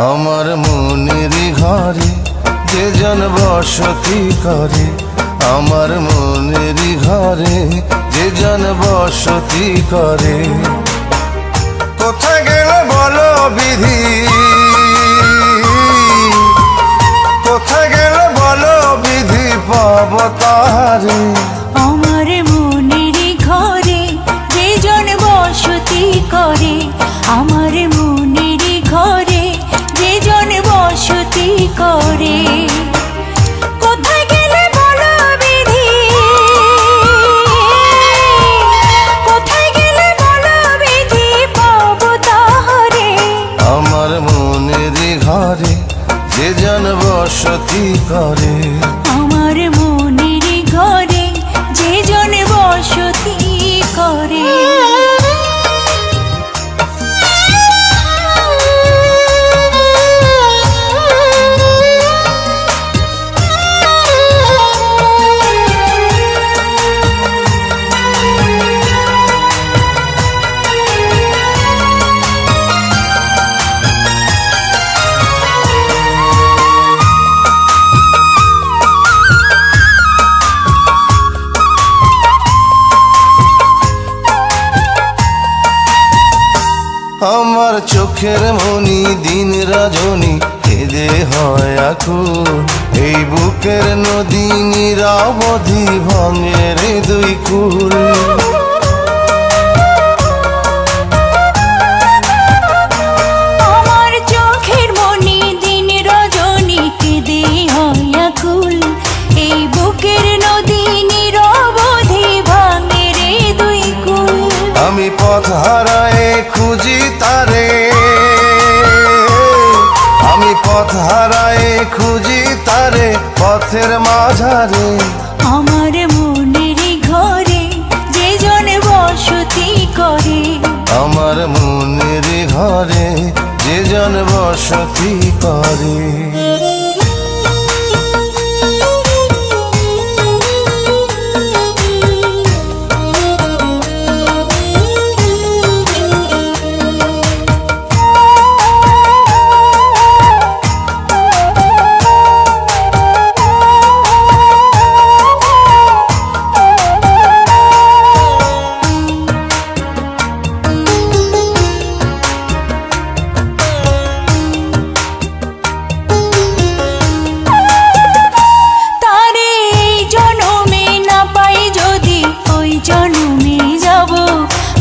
আমার মনেরই ঘরে যে জন বসতি করে, আমার মনেরই ঘরে যে জন বসতি করে। কোথায় গেল বলো বিধি, কোথায় গেল বলো বিধি পাব তাহারে। আমার মনেরই ঘরে যে জন বসতি করে, আমার মনেরই ঘরে যে জন বসতি করে। কোথায় গেলে বলো বিধি, কোথায় গেলে বলো বিধি পাব তাহারে। আমার মনেরই ঘরে যে জন বসতি করে, আমার মনেরই ঘরে যে জন বসতি করে। আমার চোখের মনি দিন রজনী কেঁদে হয় আকুল, এই বুকের নদী নিরাবধি ভাঙে রে দুই কুল। আমার চোখের মনি দিন রজনী কেঁদে হয় আকুল, এই বুকের নদী নিরবধি ভাঙে রে দুই কুল। আমি পথ হারায়ে খুঁজি তারে, আমি পথ হারায়ে খুঁজি তারে পথের মাঝারে। আমার মনেরই ঘরে যে জন বসতি করে, আমার মনেরই ঘরে যে জন বসতি করে।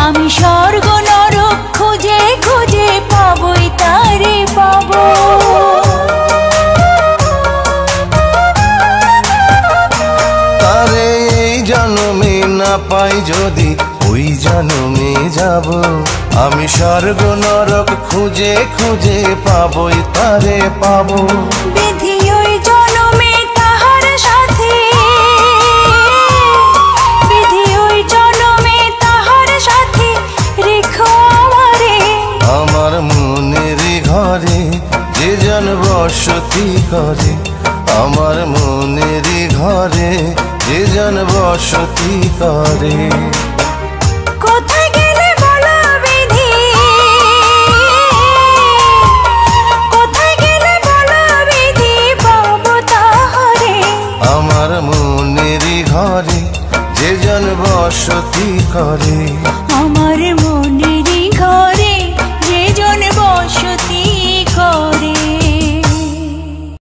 আমি স্বর্গ নরক খুঁজে খুঁজে পাবই তারে পাব। তারে এই জন্মে না পাই যদি ওই জন্মে যাব, আমি স্বর্গ নরক খুঁজে খুঁজে পাবই তারে পাব। বিধি ওই জন্মে তাহার সাথে, বিধি ওই জন্মে তাহার সাথে রেখো আমারে। আমার মনেরই ঘরে যে জন বসতি করে, আমার মনেরই ঘরে যে জন বসতি করে।